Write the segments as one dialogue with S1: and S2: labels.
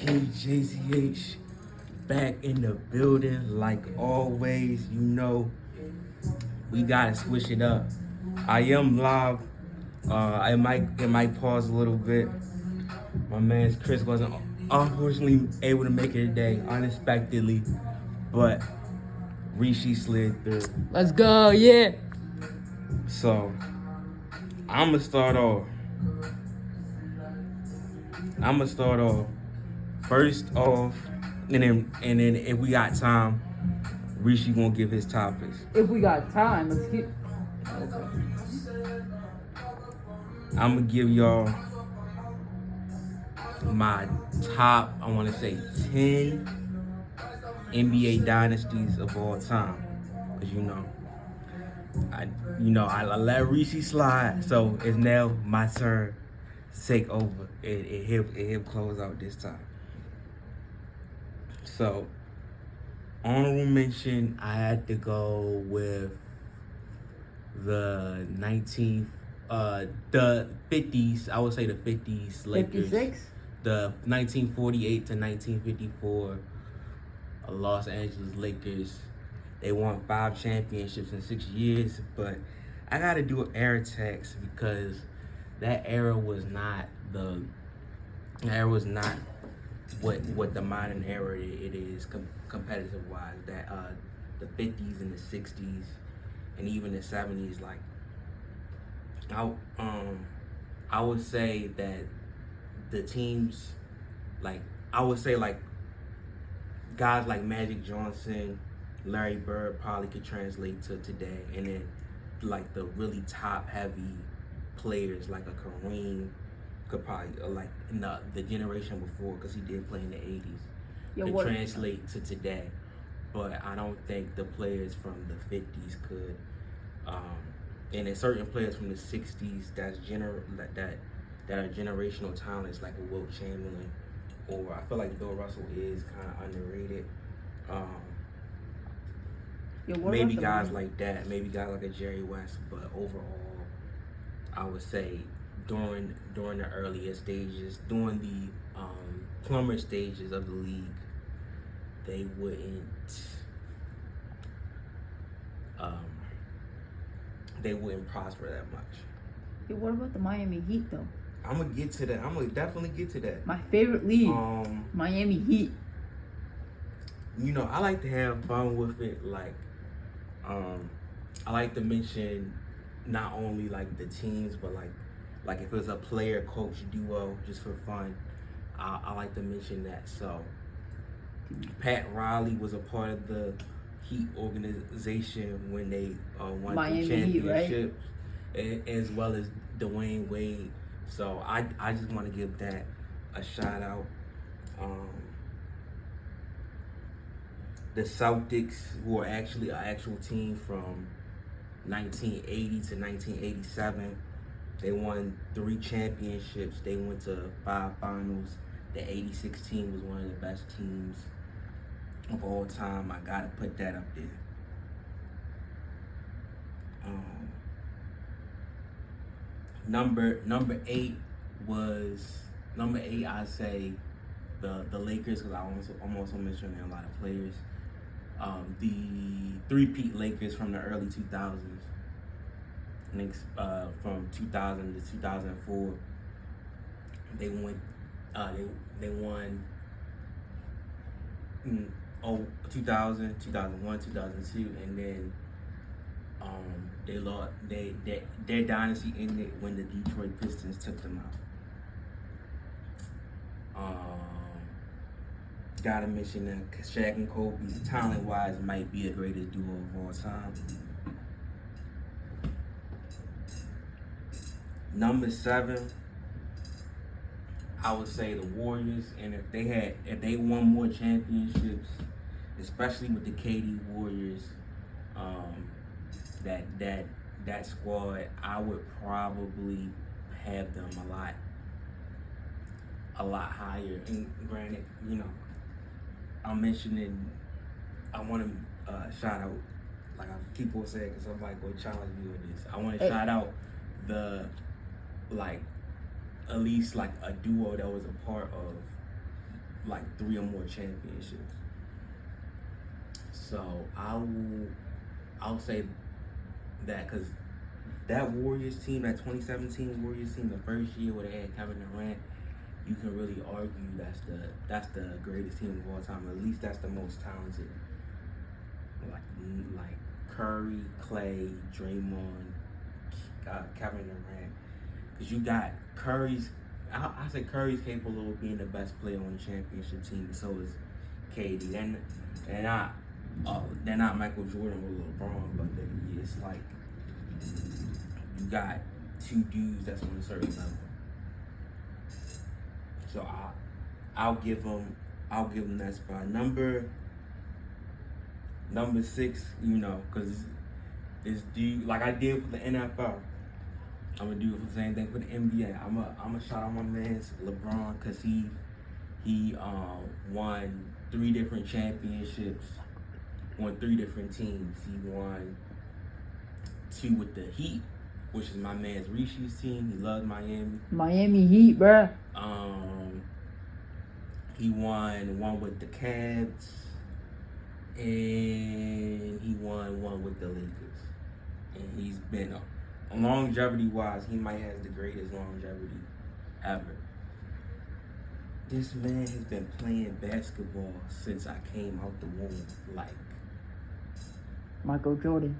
S1: KJZH back in the building like always. You know, we gotta switch it up. I am live. It might pause a little bit. My man's Chris wasn't unfortunately able to make it today, unexpectedly, but Rishi slid through.
S2: Let's go, yeah.
S1: So I'ma start off. I'ma start off first off, and then if we got time, Rishi gonna give his topics.
S2: If we got time, let's keep.
S1: I'm gonna give y'all my top, I want to say 10 NBA dynasties of all time. Cause I let Rishi slide, so it's now my turn to take over. He'll close out this time. So honorable mention, I had to go with the the 50s. I would say the 50s Lakers.
S2: 56?
S1: The 1948 to 1954 Los Angeles Lakers. They won 5 championships in 6 years, but I gotta do an era tax because that era was not what the modern era it is competitive wise. That the 50s and the 60s and even the 70s, like I would say that the teams, like I would say like guys like Magic Johnson, Larry Bird probably could translate to today, and then like the really top heavy players like a Kareem could probably like in the generation before, because he did play in the 80s, could translate to today. But I don't think the players from the 50s could. And there's certain players from the 60s that are generational talents, like a Wilt Chamberlain, or I feel like Bill Russell is kind of underrated. Maybe guys like that, maybe guys like a Jerry West, but overall, I would say during the earlier stages, during the plumber stages of the league, they wouldn't prosper that much.
S2: Yeah, what about the Miami Heat though?
S1: I'm gonna get to that. I'm gonna definitely get to that.
S2: My favorite league, Miami Heat.
S1: I like to have fun with it. Like, I like to mention not only like the teams, but like if it's a player coach duo, just for fun, I like to mention that. So Pat Riley was a part of the Heat organization when they won the championship, right? As well as Dwayne Wade. So I just want to give that a shout out. The Celtics, who are actually an actual team from 1980 to 1987, they won 3 championships. They went to 5 finals. The 86 team was one of the best teams of all time. I gotta put that up there. Number 8 I'd say the Lakers, because I'm also mentioning a lot of players. The three-peat Lakers from the early 2000s. I think from 2000 to 2004, they won 2000, 2001, 2002, and then they lost. Their dynasty ended when the Detroit Pistons took them out. Gotta mention that Shaq and Kobe, talent-wise, might be the greatest duo of all time. Number 7, I would say the Warriors, and if they won more championships, especially with the KD Warriors, that squad, I would probably have them a lot higher. And granted, I'm mentioning, I want to shout out, like I keep on saying, because somebody will challenge me with this. I want to shout out the, like, at least like a duo that was a part of like 3 or more championships. So I'll say that because that Warriors team, that 2017 Warriors team, the first year where they had Kevin Durant, you can really argue that's the greatest team of all time. At least that's the most talented. Like Curry, Clay, Draymond, Kevin Durant. Because you got Curry's. I say Curry's capable of being the best player on the championship team, and so is KD. They're not Michael Jordan or LeBron, but it's like you got 2 dudes that's on a certain level. So I'll give them that spot. Number 6, because this dude, like I did for the NFL, I'm gonna do the same thing for the NBA. I'm a shout out my man's LeBron because he won 3 different championships on 3 different teams. He won 2 with the Heat, which is my man's Rishi's team. He loves Miami.
S2: Miami Heat, bruh.
S1: He won 1 with the Cavs, and he won 1 with the Lakers. And he's been longevity-wise, he might have the greatest longevity ever. This man has been playing basketball since I came out the womb, like
S2: Michael Jordan.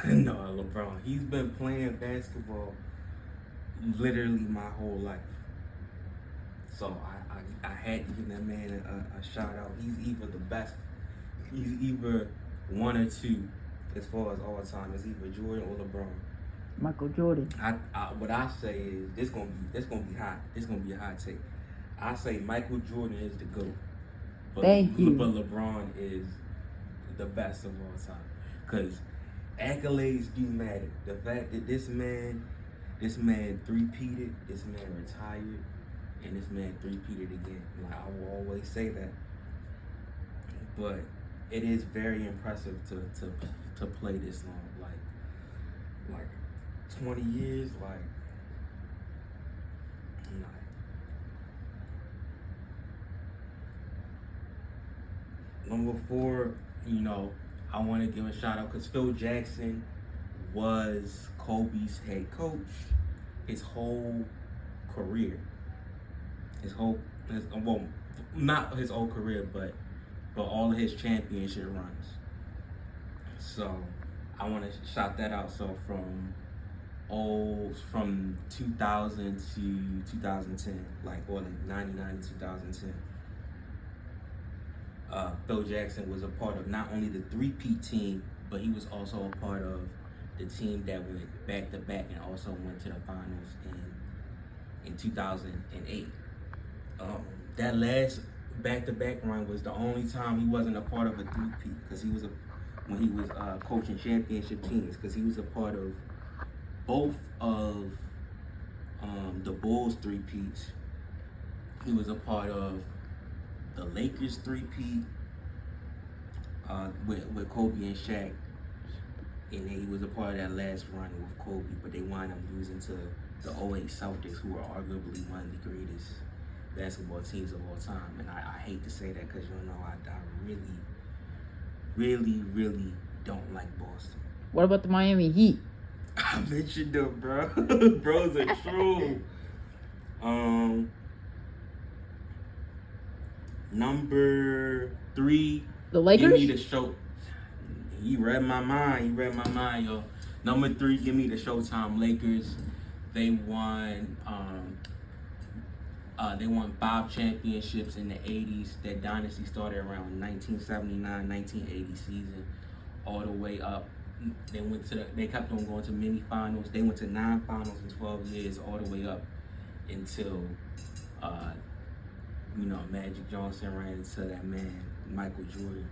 S1: No, LeBron. He's been playing basketball literally my whole life. So I had to give that man a shout out. He's either the best. He's either 1 or 2 as far as all time. It's either Jordan or LeBron.
S2: Michael Jordan.
S1: What I say is this gonna be hot. This gonna be a hot take. I say Michael Jordan is the GOAT.
S2: Thank you.
S1: But LeBron is the best of all time. Because accolades do matter. The fact that this man three-peated, this man retired, and this man three-peated again. Like I will always say that. But it is very impressive to play this long. Like 20 years, Number 4, I want to give a shout out because Phil Jackson was Kobe's head coach his whole career. Not his whole career, but all of his championship runs. So I want to shout that out. So from 2000 to 2010, like 99 to 2010. Phil Jackson was a part of not only the three-peat team, but he was also a part of the team that went back-to-back and also went to the finals in 2008. That last back-to-back run was the only time he wasn't a part of a three-peat because when he was coaching championship teams, because he was a part of both of the Bulls three-peats. He was a part of the Lakers three-peat with Kobe and Shaq, and then he was a part of that last run with Kobe, but they wound up losing to the 08 Celtics, who are arguably one of the greatest basketball teams of all time. And I hate to say that because I really don't like Boston.
S2: What about the Miami Heat?
S1: I mentioned them, bro. Bros are true. Number 3.
S2: The Lakers?
S1: Give me the show. He read my mind, yo. Number 3, give me the Showtime Lakers. They won 5 championships in the 80s. That dynasty started around 1979-1980 season, all the way up. They kept on going to mini finals. They went to 9 finals in 12 years, all the way up until Magic Johnson ran into that man, Michael Jordan.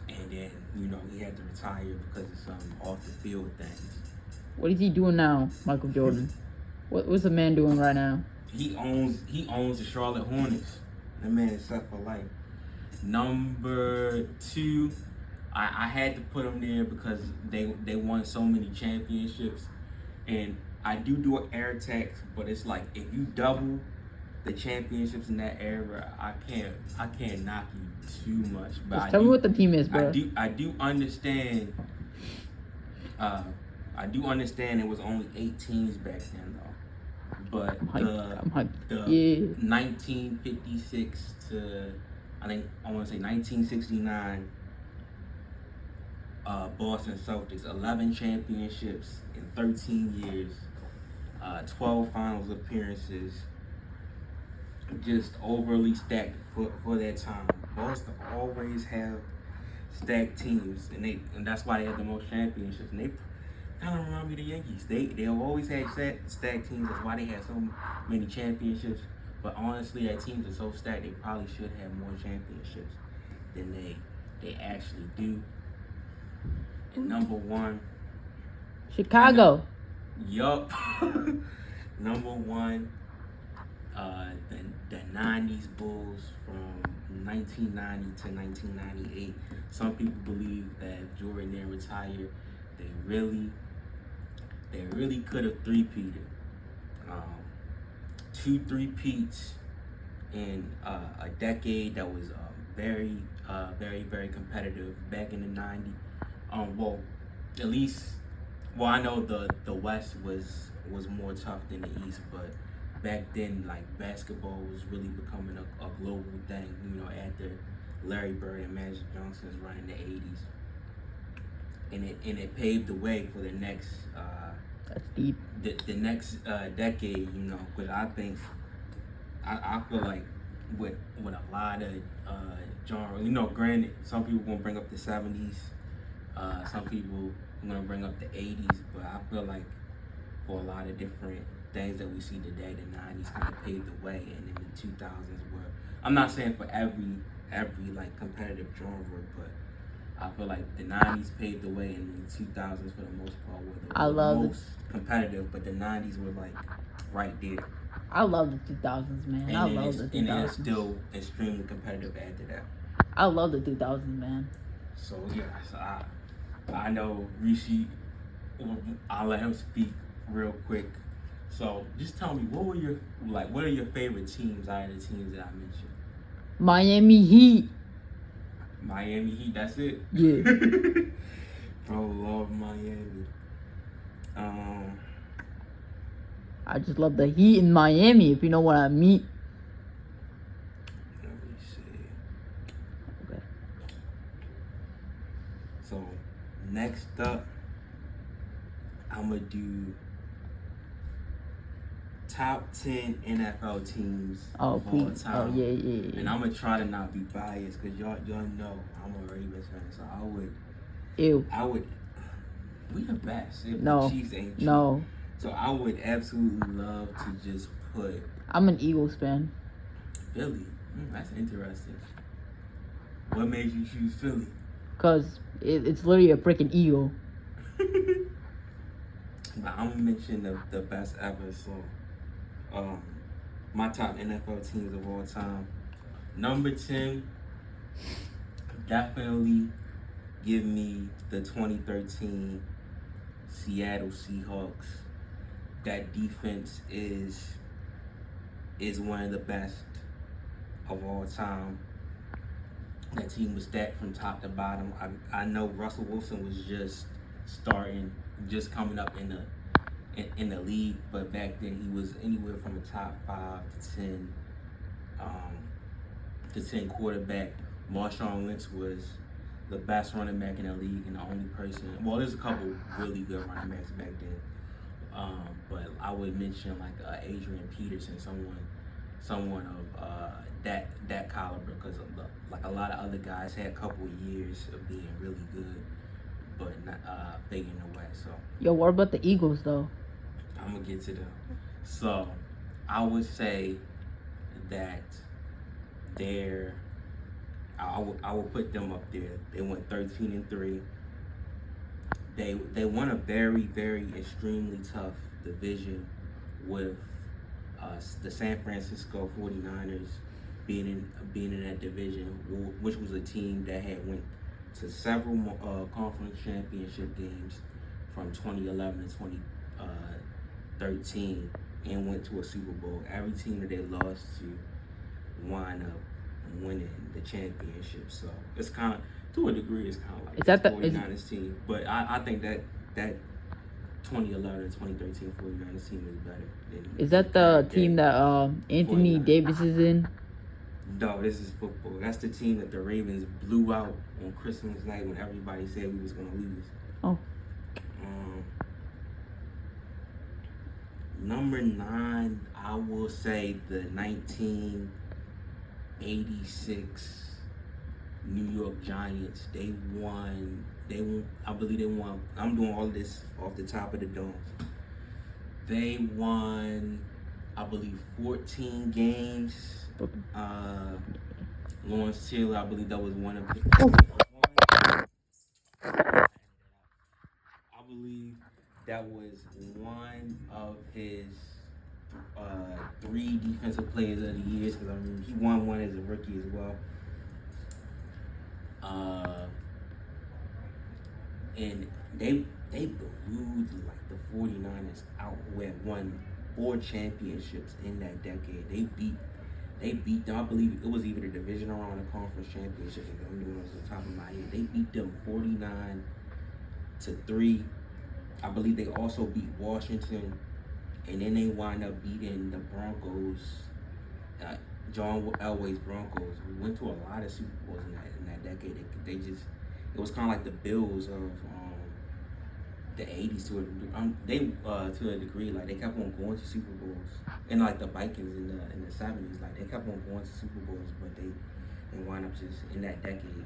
S1: And then, he had to retire because of some off the field things.
S2: What is he doing now, Michael Jordan? What's the man doing right now?
S1: He owns the Charlotte Hornets. That man is set for life. Number 2, I had to put them there because they won so many championships. And I do an air tax, but it's like if you double the championships in that era, I can't knock you too much, but
S2: Just tell me what the team is, bro.
S1: I do understand. I do understand it was only 8 teams back then, though. But
S2: I'm hyped.
S1: the
S2: Yeah.
S1: 1956 to I want to say 1969 Boston Celtics, 11 championships in 13 years, 12 finals appearances, just overly stacked for that time. Boston always have stacked teams, and that's why they have the most championships. And they kind of remind me of the Yankees. They've always had stacked teams. That's why they have so many championships. But honestly, their teams are so stacked. They probably should have more championships than they actually do. And number one,
S2: Chicago.
S1: Yup. Number one, the 90s Bulls from 1990 to 1998. Some people believe that Jordan then retired. They really could have three-peated. 2 3-peats in a decade that was very competitive back in the 90s. Well, at least, I know the West was more tough than the East, but back then, like, basketball was really becoming a global thing. You know, after Larry Bird and Magic Johnson's run in the 80s, and it paved the way for the next
S2: That's deep.
S1: the next decade. You know, because I think I feel like with a lot of genres. You know, granted, some people gonna bring up the 70s. Some people are gonna bring up the 80s, but I feel like for a lot of different things that we see today, the 90s kind of paved the way, and then the 2000s were. I'm not saying for every like competitive genre, but I feel like the 90s paved the way, and the 2000s for the most part were the most competitive, but the 90s were like right there.
S2: I love the 2000s, man.
S1: And
S2: I love the 2000s.
S1: And it's still extremely competitive after that.
S2: I love the 2000s, man.
S1: So yeah, so I know Rishi. I'll let him speak real quick. So just tell me, what are your favorite teams out of the teams that I mentioned?
S2: Miami Heat.
S1: Miami Heat. That's it.
S2: Yeah.
S1: Bro, love Miami.
S2: I just love the Heat in Miami, if you know what I mean.
S1: Let me see.
S2: Okay.
S1: So next up, I'm gonna do top 10 NFL teams of all time.
S2: Oh, yeah.
S1: And I'm gonna try to not be biased, because y'all know I'm a Ravens fan, so I would. We the best. If the Chiefs ain't cheap.
S2: No.
S1: So I would absolutely love to just put.
S2: I'm an Eagles fan.
S1: Philly. That's interesting. What made you choose Philly?
S2: Because it's literally a freaking eagle.
S1: But I'm gonna mention the best ever. So, my top NFL teams of all time. Number 10, definitely give me the 2013 Seattle Seahawks. That defense is one of the best of all time. That team was stacked from top to bottom. I know Russell Wilson was just just coming up in the league, but back then he was anywhere from a top 5 to 10 quarterback. Marshawn Lynch was the best running back in the league, and the only person. Well, there's a couple really good running backs back then, but I would mention like Adrian Peterson, someone of that caliber, because like a lot of other guys had a couple of years of being really good, but not fading away. So.
S2: Yo, what about the Eagles though?
S1: I'm gonna get to them. So, I would say that I would put them up there. They went 13-3. They won a very, very extremely tough division with the San Francisco 49ers being in that division, which was a team that had went to several conference championship games from 2011 to 2013, and went to a Super Bowl. Every team that they lost to wind up winning the championship. So it's kind of, to a degree, it's kind of like
S2: Is
S1: this
S2: that the
S1: 49ers team. But I think that 2011 and 2013 49ers team is better than
S2: is that the team that Anthony
S1: 49ers.
S2: Davis is in?
S1: No, this is football. That's the team that the Ravens blew out on Christmas night when everybody said we was gonna lose.
S2: Oh.
S1: Number 9, I will say the 1986 New York Giants. They won. I believe they won. I'm doing all this off the top of the dome. They won, I believe, 14 games. Lawrence Taylor, I believe that was one of the. I believe that was one of his 3 defensive players of the years, because I mean he won one as a rookie as well. And they blew like the 49ers out, who had won 4 championships in that decade. They beat them. I believe it was either the division or the conference championship. I'm doing this off the top of my head. They beat them 49-3. I believe they also beat Washington, and then they wind up beating the Broncos. John Elway's Broncos. We went to a lot of Super Bowls in that decade. It was kind of like the Bills of the 80s to a degree. Like they kept on going to Super Bowls, and like the Vikings in the 70s, like they kept on going to Super Bowls, but they wind up just in that decade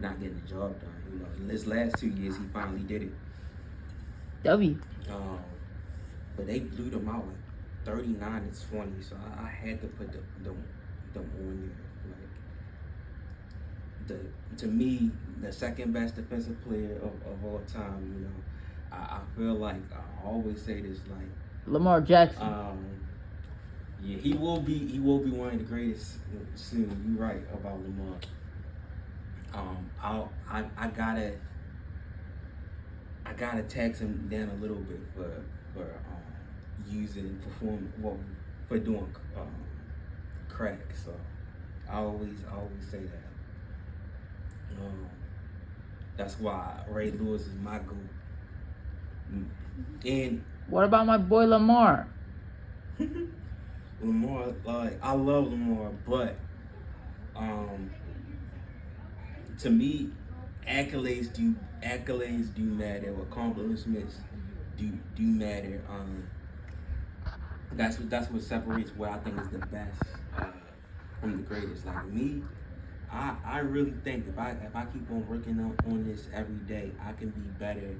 S1: not getting the job done. You know, in this last 2 years he finally did it.
S2: W.
S1: But they blew them out like 39-20, so I had to put them on there. Like to me, the second best defensive player of all time. You know, I feel like I always say this, like
S2: Lamar Jackson.
S1: Yeah, he will be one of the greatest soon. You're right about Lamar. I gotta tax him down a little bit for for doing crack. So I always say that. That's why Ray Lewis is my goat. And
S2: what about my boy Lamar?
S1: Lamar, like I love Lamar, but to me, accolades do matter. Accomplishments do matter. That's what separates what I think is the best from the greatest. Like me, I really think if I keep on working on this every day, I can be better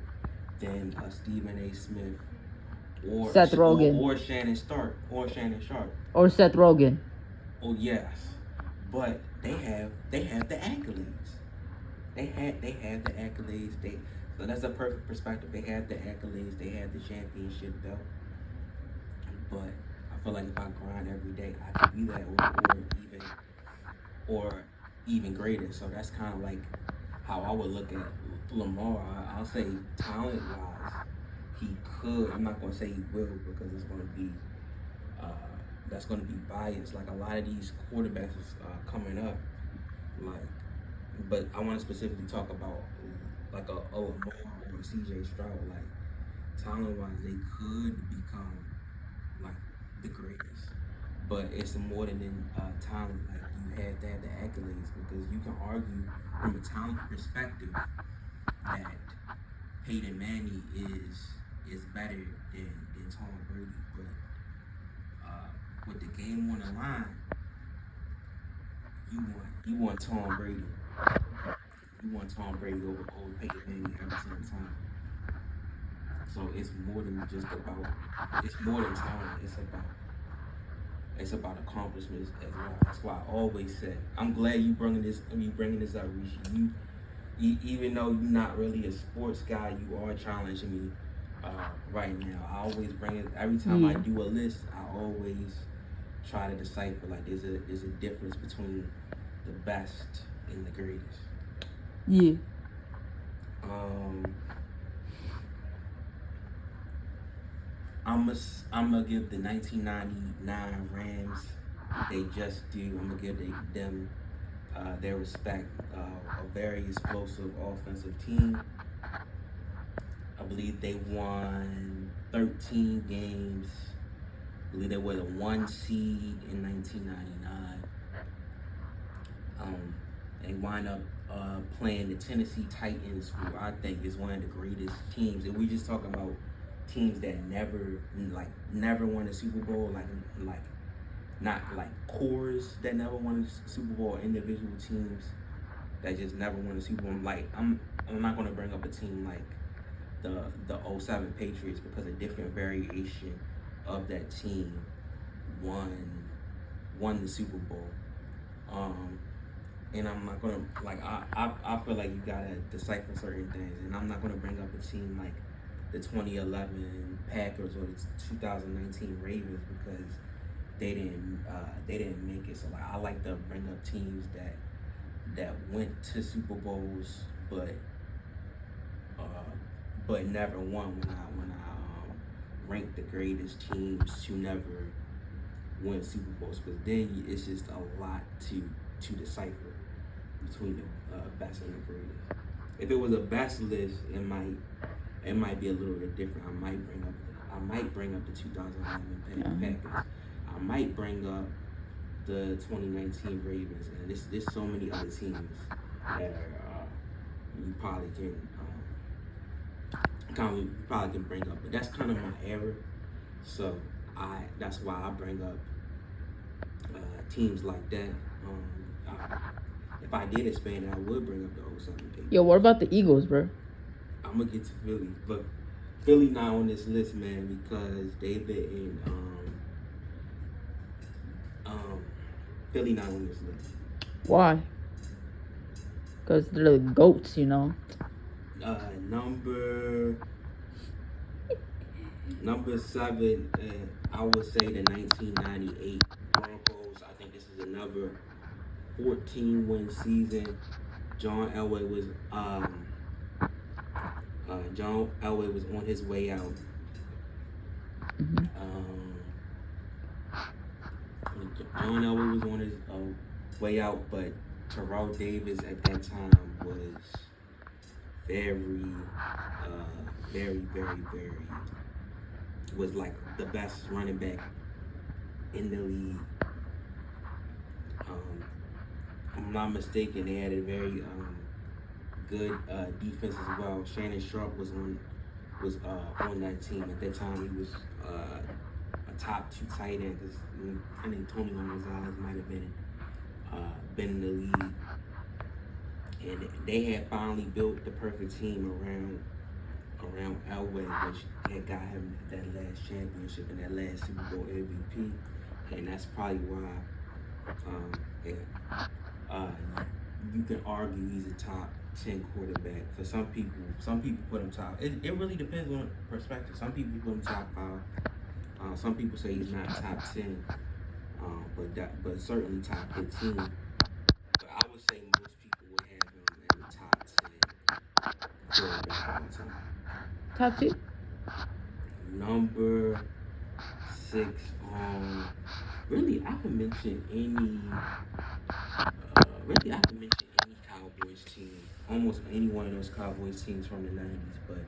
S1: than Stephen A. Smith or
S2: Seth Rogen
S1: or Shannon Sharp
S2: or Seth Rogen.
S1: Oh yes, but they have the accolades. They have the accolades. So that's a perfect perspective. They have the accolades. They have the championship belt. But I feel like if I grind every day, I can be that or even greater. So that's kind of like how I would look at Lamar. I'll say talent wise, he could. I'm not gonna say he will, because it's gonna be that's gonna be biased. Like a lot of these quarterbacks coming up, like. But I want to specifically talk about like a Lamar or a CJ Stroud. Like talent wise, they could become like the greatest, but it's more than talent. Like you have to have the accolades, because you can argue from a talent perspective that Peyton Manning is better than Tom Brady, but with the game on the line, you want Tom Brady. You want Tom Brady over Peyton Manning every single time. So it's more than talent. It's about accomplishments as well. That's why I always say, I'm glad you bringing this up, Rishi. Even though you're not really a sports guy, you are challenging me right now. I always bring it every time I do a list. I always try to decipher, like there's a difference between the best and the greatest.
S2: Yeah.
S1: I'm gonna give the 1999 Rams. They just do. I'm gonna give them their respect. A very explosive offensive team. I believe they won 13 games. I believe they were the 1 seed in 1999. They wind up playing the Tennessee Titans, who I think is one of the greatest teams. And we just talking about teams that never won a Super Bowl, like not like cores that never won a Super Bowl, individual teams that just never won a Super Bowl. Like I'm not gonna bring up a team like the '07 Patriots because a different variation of that team won the Super Bowl. And I'm not gonna I feel like you gotta decipher certain things, and I'm not gonna bring up a team like the 2011 Packers or the 2019 Ravens because they didn't make it. So like I like to bring up teams that went to Super Bowls but never won when I rank the greatest teams to never win Super Bowls, because then it's just a lot to decipher between the best and the greatest. If it was a best list, it might be a little bit different. I might bring up the 2011 Packers. I might bring up the 2019 Ravens, and there's so many other teams that are you probably can bring up, but that's kind of my era. So that's why I bring up teams like that. If I did expand it, I would bring up the '07 Patriots.
S2: Yo, what about the Eagles, bro?
S1: I'm gonna get to Philly, but Philly not on this list, man, because they've been in Philly not on this list.
S2: Why? Because they're the GOATs, you know.
S1: Number 7, I would say the 1998 Broncos. I think this is another 14-win season. John Elway was on his way out. John Elway was on his way out, but Terrell Davis at that time was very was like the best running back in the league. If I'm not mistaken, they had a very good defense as well. Shannon Sharp was on that team at that time. He was a top 2 tight end, because I think Tony Gonzalez might have been in the league. And they had finally built the perfect team around Elway, which had got him that last championship and that last Super Bowl MVP. And that's probably why you can argue he's a top 10 quarterback. For some people put him top. It really depends on perspective. Some people put him top 5. Some people say he's not top 10, but certainly top 15. But I would say most people would have him in the top 10 quarterback of all time.
S2: Top 2?
S1: Number 6. Really, I can mention any Cowboys team, almost any one of those Cowboys teams from the 90s, but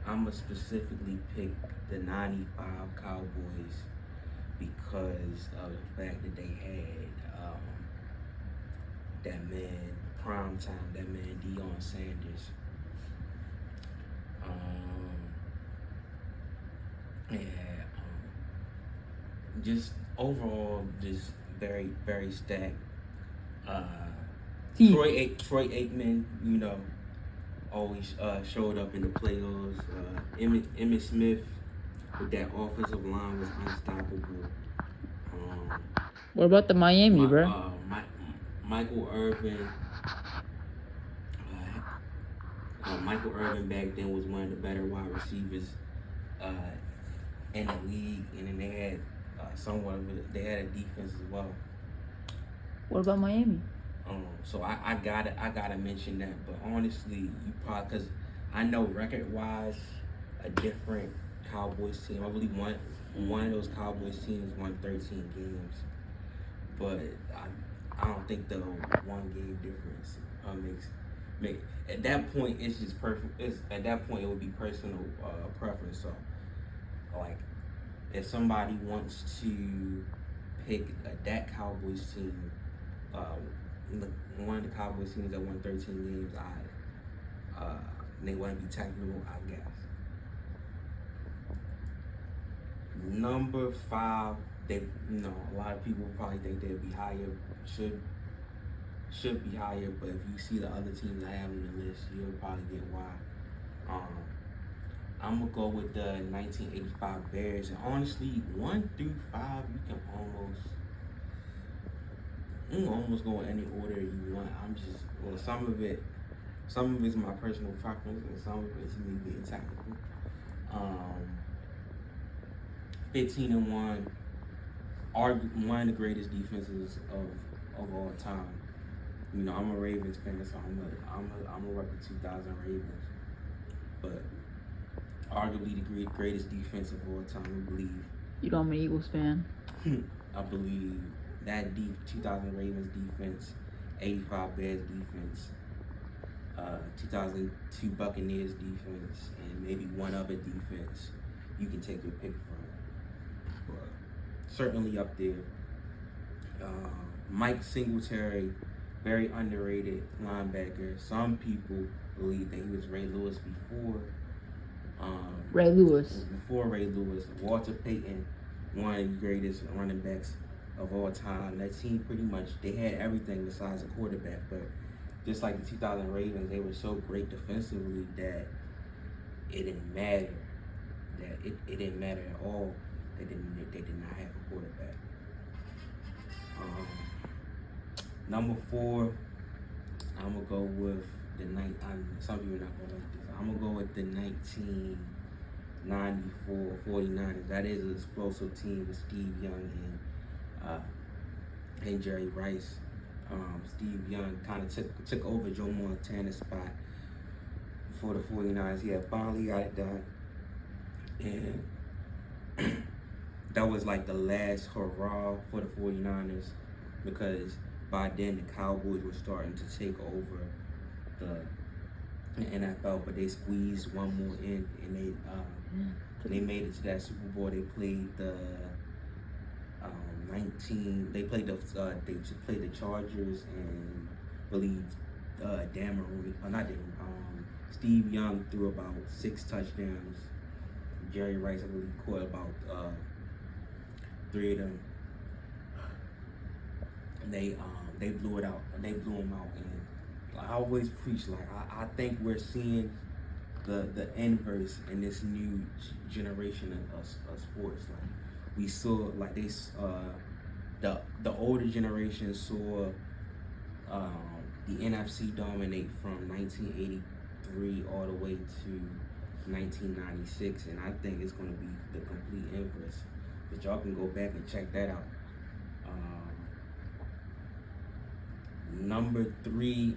S1: I'm gonna specifically pick the 95 Cowboys because of the fact that they had that man, prime time, that man Deion Sanders. Just overall, just very, very stacked. Troy Aikman, you know, always showed up in the playoffs. Emmitt Smith with that offensive line was unstoppable.
S2: What about the Miami, bro?
S1: Michael Irvin. Michael Irvin back then was one of the better wide receivers in the league, and then they had they had a defense as well.
S2: What about Miami?
S1: So I gotta mention that, but honestly, you probably, because I know record wise, a different Cowboys team. I believe one of those Cowboys teams won 13 games, but I don't think the one game difference make at that point it's just perfect. It's at that point it would be personal preference. So like if somebody wants to pick that Cowboys team, one of the Cowboys teams that won 13 games, they want to be technical, I guess. Number 5, a lot of people probably think they'd be higher, should be higher, but if you see the other teams I have on the list, you'll probably get why. I'm gonna go with the 1985 Bears, and honestly, 1 through 5, you can almost go in any order you want. Some of it's my personal preference, and some of it's me being technical. 15-1, are one of the greatest defenses of all time. I'm a Ravens fan, so I'm a rep the 2000 Ravens, but arguably the greatest defense of all time. I believe.
S2: You know I'm an Eagles fan.
S1: I believe that 2000 Ravens defense, 85 Bears defense, 2002 Buccaneers defense, and maybe one other defense you can take your pick from. But certainly up there. Mike Singletary, very underrated linebacker. Some people believe that he was Ray Lewis before.
S2: Ray Lewis.
S1: Before Ray Lewis. Walter Payton, one of the greatest running backs of all time. That team pretty much, they had everything besides a quarterback, but just like the 2000 Ravens, they were so great defensively that it didn't matter. It didn't matter at all. They did not have a quarterback. Number 4, I'm gonna go with the some people are not gonna like this. I'm gonna go with the 1994 49ers. That is an explosive team with Steve Young and Jerry Rice. Steve Young kind of took over Joe Montana's spot for the 49ers. He had finally got it done, and that was like the last hurrah for the 49ers, because by then the Cowboys were starting to take over the NFL, but they squeezed one more in, and they made it to that Super Bowl. They played the they played the Chargers, and I believe Steve Young threw about 6 touchdowns. Jerry Rice, I believe, caught about 3 of them. They blew it out. They blew them out, and I always preach, like, I think we're seeing the inverse in this new generation of sports. Like, we saw, like, the older generation saw the NFC dominate from 1983 all the way to 1996, and I think it's going to be the complete inverse. But y'all can go back and check that out. Number 3,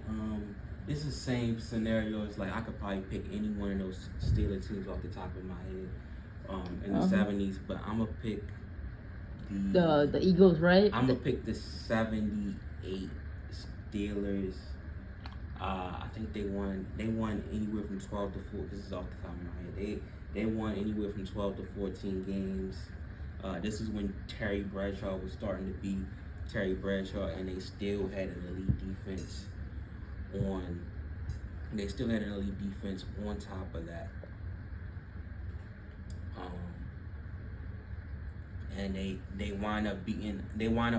S1: it's the same scenario. It's like I could probably pick any one of those Steelers teams off the top of my head in the 70s, but I'm gonna pick
S2: the Eagles, right?
S1: I'm gonna pick the 78 Steelers. I think they won anywhere from 12 to 14. This is off the top of my head. They won anywhere from 12 to 14 games. This is when Terry Bradshaw was starting to be Terry Bradshaw, and they still had an elite defense on. They still had an elite defense on top of that. And they wind up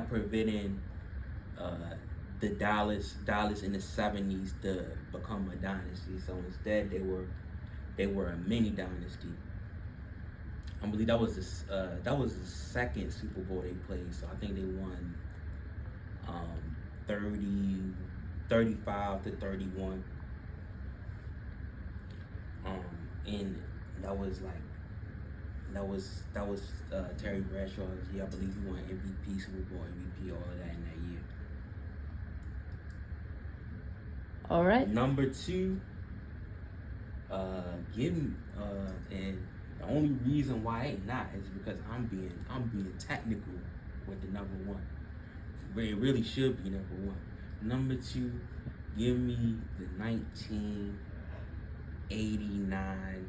S1: preventing the Dallas in the 70s to become a dynasty. So instead, they were a mini dynasty. I believe that was the second Super Bowl they played. So I think they won 35 to 31. And that was Terry Bradshaw's year. I believe he won MVP, Super Bowl MVP, all of that in that year.
S2: All right.
S1: Number 2, and The only reason why it not is because I'm being technical with the number one. But it really should be number one. Number two, give me the 1989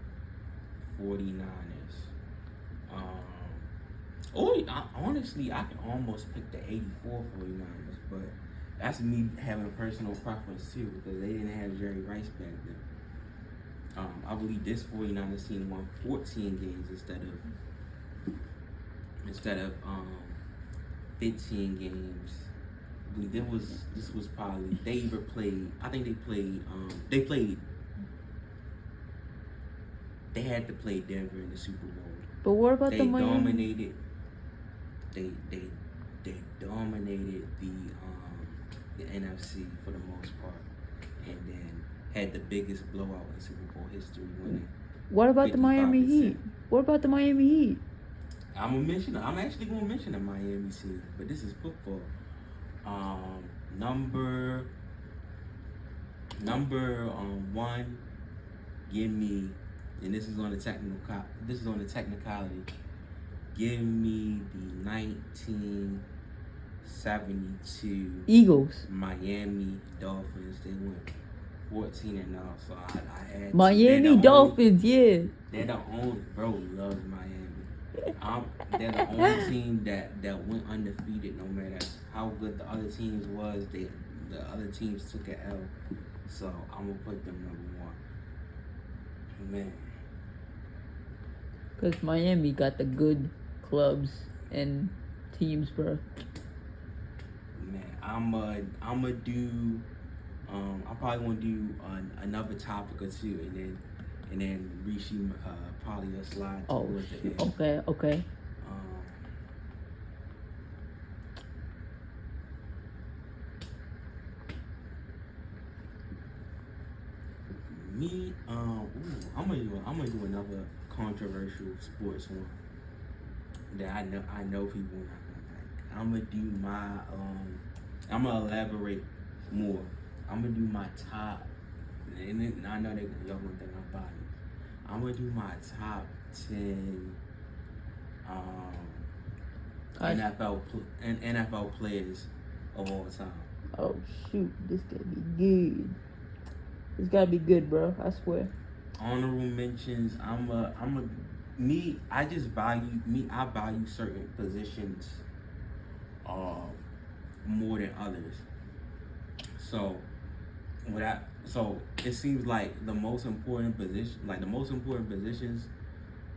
S1: 49ers. Honestly, I can almost pick the 84 49ers, but that's me having a personal preference too because they didn't have Jerry Rice back then. I believe this 49ers team won 14 games instead of 15 games. I believe this was probably they either played. I think they had to play Denver in the Super Bowl.
S2: But what about
S1: They
S2: the Miami?
S1: dominated. They dominated the NFC for the most part, and then had the biggest blowout in Super Bowl history, winning.
S2: What about the Miami
S1: 55%.
S2: Heat? What about the Miami Heat?
S1: I'm actually gonna mention the Miami team, but this is football. Number one, give me, and this is on the technicality. Give me the 1972
S2: Eagles.
S1: Miami Dolphins. They went 14-0. So I had
S2: Miami Dolphins, yeah.
S1: They're the only loves Miami. They're the only team that went undefeated no matter how good the other teams was. The other teams took an L. So I'm gonna put them number one. Man.
S2: Because Miami got the good clubs and teams, bro.
S1: Man, I'm do. I probably want to do another topic or two, and then Rishi probably a slide
S2: Oh,
S1: towards the
S2: shoot.
S1: end.
S2: Okay.
S1: I'm gonna do another controversial sports one that I know people are not gonna like. I'm gonna do I'm gonna elaborate more. I'm gonna do my top, and then, I know y'all gonna think I'm biased. I'm gonna do my top 10 NFL players of all time.
S2: Oh shoot, this gotta be good. It's gotta be good, bro. I swear.
S1: Honorable mentions. I value certain positions more than others. So it seems like the most important positions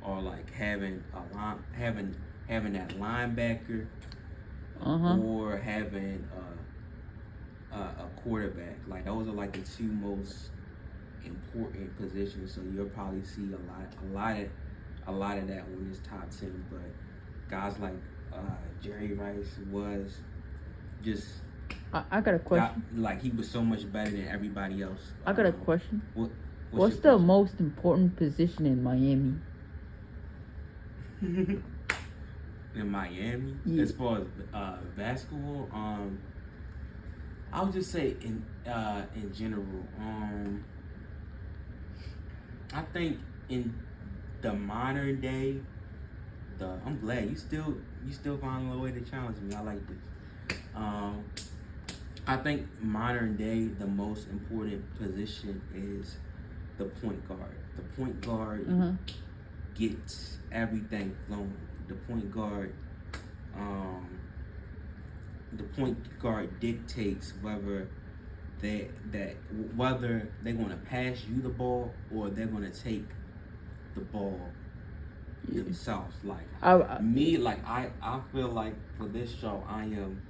S1: are like having that linebacker or having a quarterback. Like those are like the two most important positions. So you'll probably see a lot of that when it's top 10. But guys like Jerry Rice was just.
S2: I got a question.
S1: He was so much better than everybody else.
S2: I got a question.
S1: What's
S2: the most important position in Miami?
S1: In Miami,
S2: yeah.
S1: As far as basketball, I would just say in general, I think in the modern day, I'm glad you still finding a way to challenge me. I like this. I think modern day, the most important position is the point guard. The point guard gets everything flowing. The point guard dictates whether they're going to pass you the ball or they're going to take the ball themselves. Like I feel like for this show I am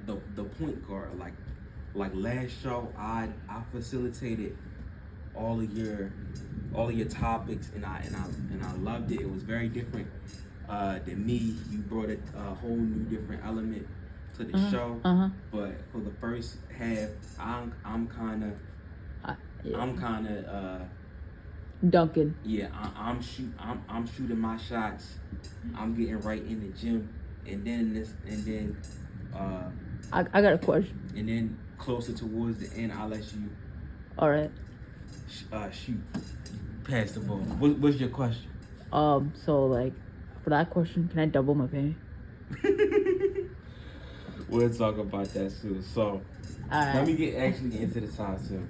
S1: the point guard. Like last show I facilitated all of your topics and I loved it. It was very different than me. You brought a whole new different element to the show. But for the first half, I'm kind of
S2: dunking.
S1: Yeah, I'm shooting my shots. I'm getting right in the gym, and then
S2: I got a question.
S1: And then closer towards the end, I'll let you.
S2: All right.
S1: Shoot. Pass the ball. What's your question?
S2: So like, for that question, can I double my pay?
S1: We'll talk about that soon. So let me get into the top 10.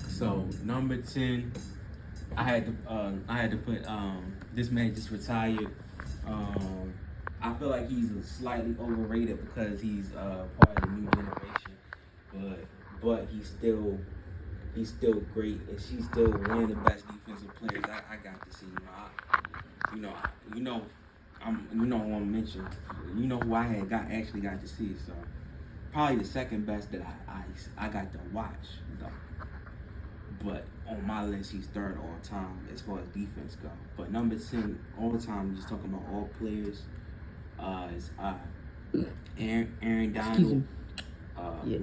S1: So number 10, I had to put this man just retired. I feel like he's slightly overrated because he's part of the new generation, but he's still great, and she's still one of the best defensive players I got to see. You know, you know who I'm mentioning. You know who I actually got to see. So probably the second best that I got to watch though. But on my list, he's third all time as far as defense go. But number 10 all time, just talking about all players, is Aaron Donald.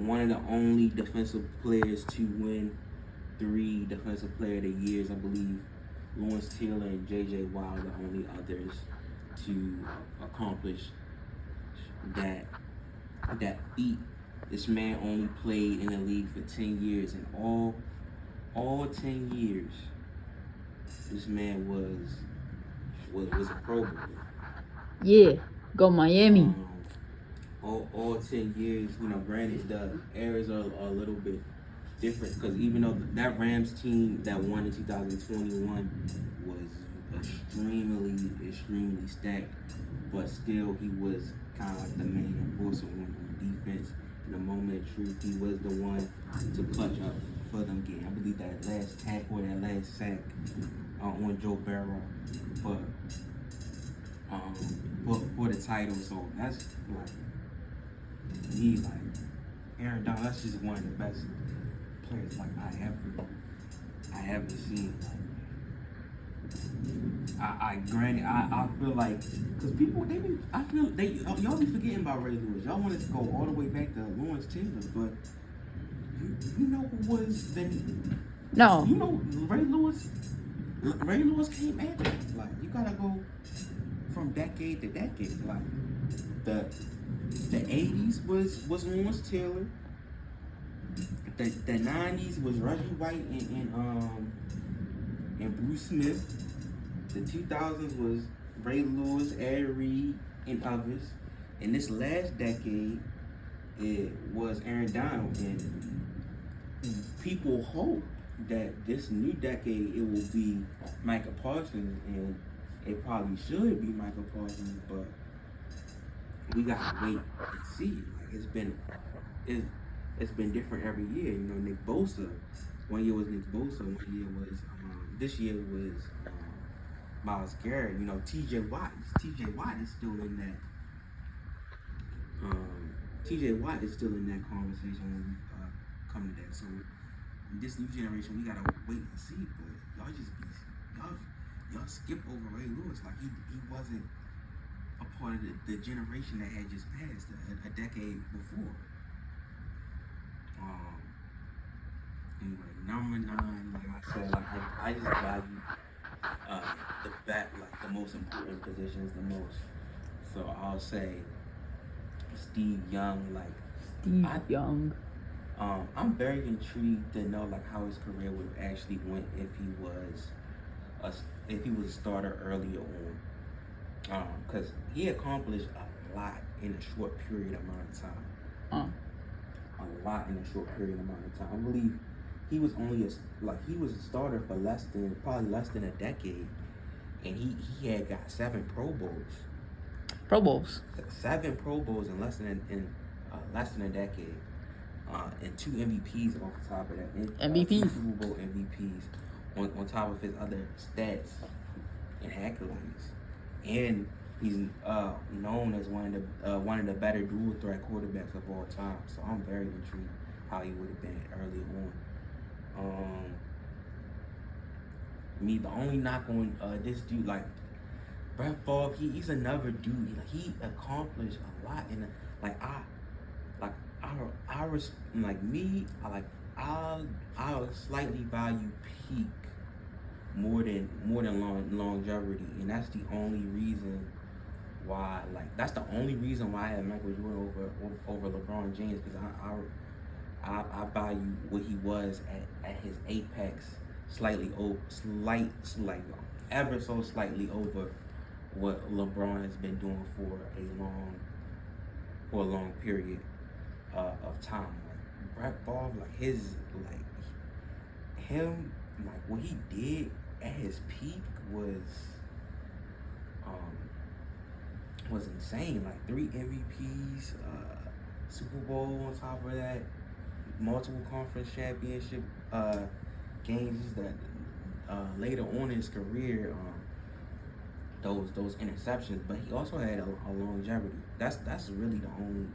S1: One of the only defensive players to win 3 Defensive Player of the Years, I believe. Lawrence Taylor and J.J. Watt are the only others to accomplish that feat. This man only played in the league for 10 years, and all 10 years, this man was a Pro Bowler.
S2: Yeah, go Miami.
S1: All 10 years, granted the eras are a little bit different because even though that Rams team that won in 2021 was extremely stacked, but still he was kind of like the main force on defense. In the moment of truth, he was the one to clutch up for them game. I believe that last tackle, that last sack on Joe Burrow for the title. So that's like me, like Aaron Donald. That's just one of the best players like I ever seen. I feel like because people y'all be forgetting about Ray Lewis. Y'all wanted to go all the way back to Lawrence Taylor, but you know who was then?
S2: No.
S1: You know Ray Lewis. Ray Lewis came after. Like you gotta go from decade to decade. Like the 80s was Lawrence Taylor. The 90s was Reggie White and Bruce Smith. The 2000s was Ray Lewis, Ed Reed, and others. And this last decade, it was Aaron Donald. And people hope that this new decade it will be Micah Parsons, and it probably should be Micah Parsons, but we gotta wait and see. Like it's been different every year. Nick Bosa. One year was Nick Bosa. One year was this year was Myles Garrett. T.J. Watt. T.J. Watt is still in that. T.J. Watt is still in that conversation when we come to that. So this new generation, we gotta wait and see. But y'all skip over Ray Lewis like he wasn't a part of the generation that had just passed a decade before. Anyway, number 9, like I said, I just value the most important positions the most. So I'll say Steve Young.
S2: Young.
S1: I'm very intrigued to know how his career would have actually went if he was a starter earlier on. Because he accomplished a lot in a short period amount of time. A lot in a short period amount of time. I believe he was only he was a starter for probably less than a decade, and he had got 7 Pro Bowls. 7 Pro Bowls in less than a decade, and 2 MVPs off the top of that.
S2: MVPs.
S1: 2 Super Bowl MVPs on top of his other stats and accolades, and he's known as one of the better dual threat quarterbacks of all time. So I'm very intrigued how he would have been early on. The only knock on this dude, Brett Favre, he's another dude. He accomplished a lot in I'll slightly value peak more than longevity, and that's the only reason why. That's the only reason why I have Michael Jordan over LeBron James, because I value what he was at his apex like ever so slightly over what LeBron has been doing for a long period of time. Like Brett Favre, like what he did at his peak was insane. Like 3 MVPs, Super Bowl on top of that, multiple conference championship games that later on in his career, those interceptions. But he also had a longevity. That's really the only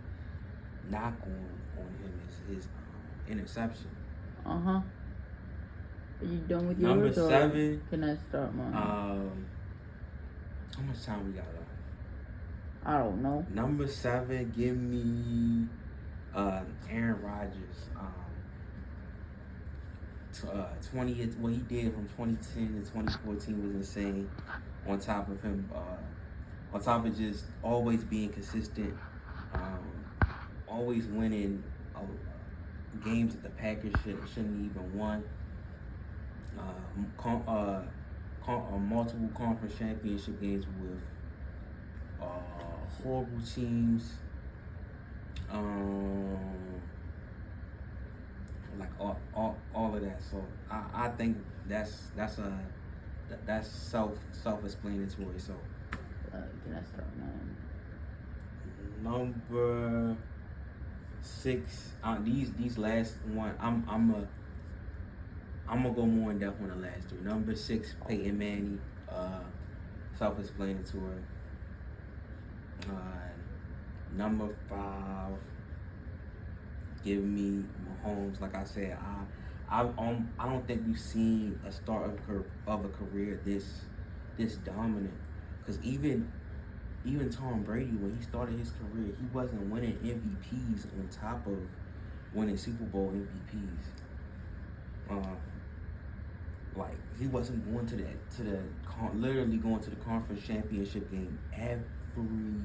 S1: knock on him is his interception.
S2: Are you done with
S1: Number
S2: yours?
S1: 7.
S2: Can I start mine?
S1: How much time we got left?
S2: I don't know.
S1: Number 7, give me Aaron Rodgers. 20th, what he did from 2010 to 2014 was insane. On top of him, on top of just always being consistent, always winning games that the Packers shouldn't even won. Multiple conference championship games with horrible teams. Like all of that. So I think that's self-explanatory. So
S2: can I start mine?
S1: Number 6. These last one. I'm gonna go more in depth on the last 3. Number 6, Peyton Manning. Self-explanatory. Number 5. Give me Mahomes. Like I said, I don't think we've seen a start of a career this dominant. Because even Tom Brady, when he started his career, he wasn't winning MVPs on top of winning Super Bowl MVPs. Like he wasn't going literally going to the conference championship game every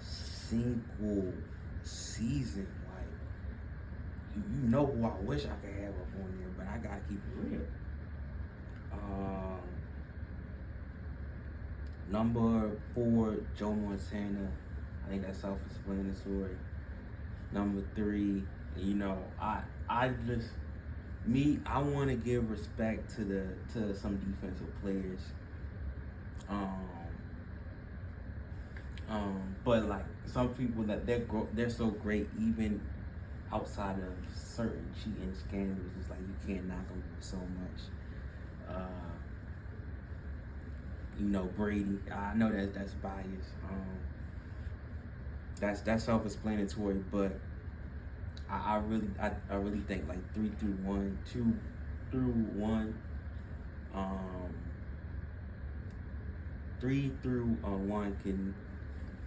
S1: single season. You know who I wish I could have up on there, but I gotta keep it real. Number 4, Joe Montana. I think that's self-explanatory. Number 3, I want to give respect to some defensive players. But like some people that they're so great even outside of certain cheating scandals. It's like you can't knock them so much. Brady. I know that's biased. That's self-explanatory, but I really think like 3 through 1, 2 through 1, 3 through 1 can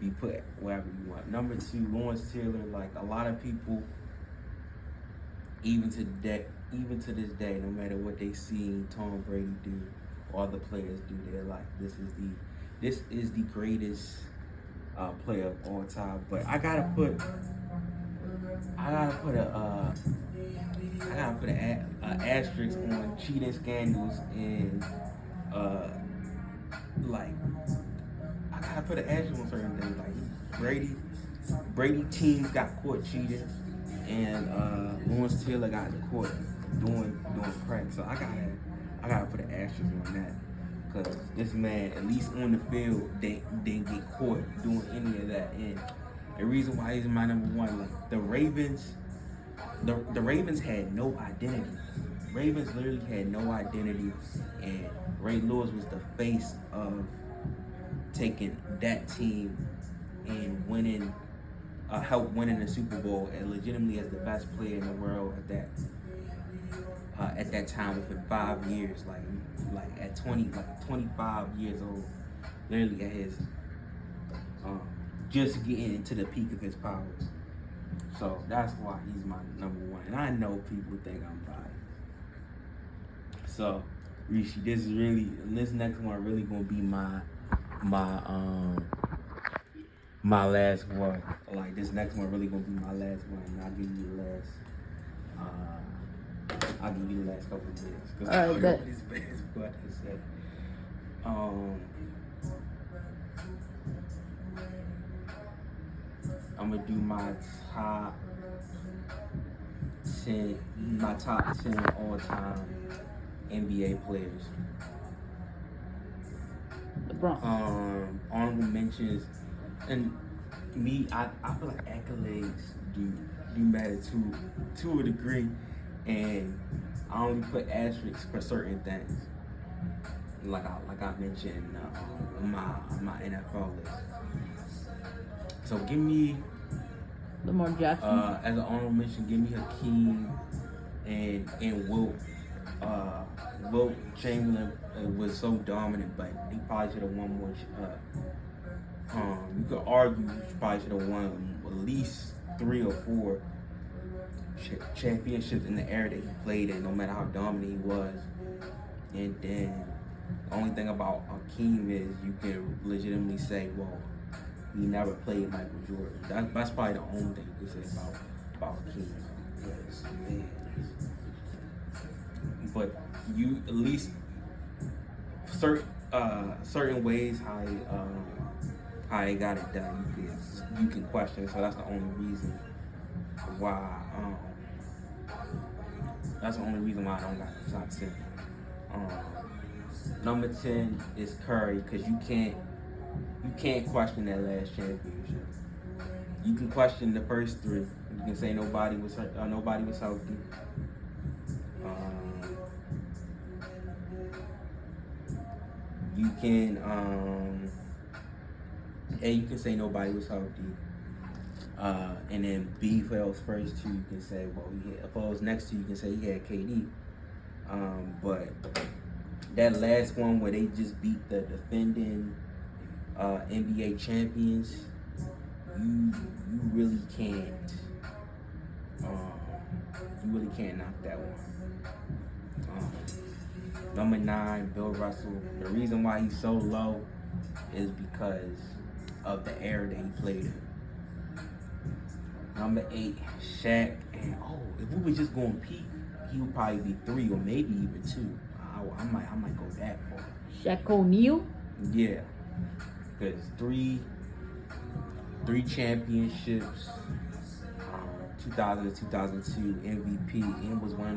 S1: be put wherever you want. Number 2, Lawrence Taylor. Like a lot of people, even to this day, no matter what they see Tom Brady do or other players do, they're like, this is the greatest player of all time. But I gotta put an asterisk on cheating scandals and like I gotta put an asterisk on certain things. Like Brady teams got caught cheating, and Lawrence Taylor got caught doing crack. So I gotta put an asterisk on that, because this man, at least on the field, didn't get caught doing any of that. And the reason why he's my number 1, like the Ravens had no identity. Ravens literally had no identity, and Ray Lewis was the face of taking that team and help winning the Super Bowl, and legitimately as the best player in the world at that time within 5 years, like at 25 years old, literally at his just getting into the peak of his powers. So that's why he's my number 1. And I know people think I'm biased. So Rishi, this next one really gonna be my last one. Like this next one really gonna be my last one, and I'll give you the last I'll give you the last couple of minutes because
S2: All
S1: I
S2: right,
S1: don't know
S2: bet.
S1: what his best to say. I'm gonna do my top 10 all-time NBA players.
S2: LeBron.
S1: Honorable mentions, and me, I feel like accolades do matter to a degree, and I only put asterisks for certain things. Like I mentioned my NFL list. So give me
S2: Lamar Jackson.
S1: as an honorable mention, give me Hakeem and Wilt. Wilt Chamberlain was so dominant, but he probably should have won more. You could argue he probably should have won at least 3 or 4 championships in the era that he played in, no matter how dominant he was. And then the only thing about Hakeem is you can legitimately say, well, he never played Michael Jordan. That's probably the only thing you can say about Hakeem. Yes, man. But you at least certain ways how they got it done, you can question. So that's the only reason why I don't got the top 10. Number 10 is Curry, because you can't question that last championship. You can question the first 3. You can say nobody was healthy. You can you can say nobody was healthy. And then B, for those first 2, you can say, well, for those next 2, you can say he had KD. But that last one where they just beat the defending NBA champions, you really can't knock that one. Number 9, Bill Russell. The reason why he's so low is because of the era that he played in. Number 8, Shaq. And if we were just going peak, he would probably be 3 or maybe even 2. I might go that far.
S2: Shaq O'Neal.
S1: Yeah, because three championships, 2000 to 2002 MVP, and was one of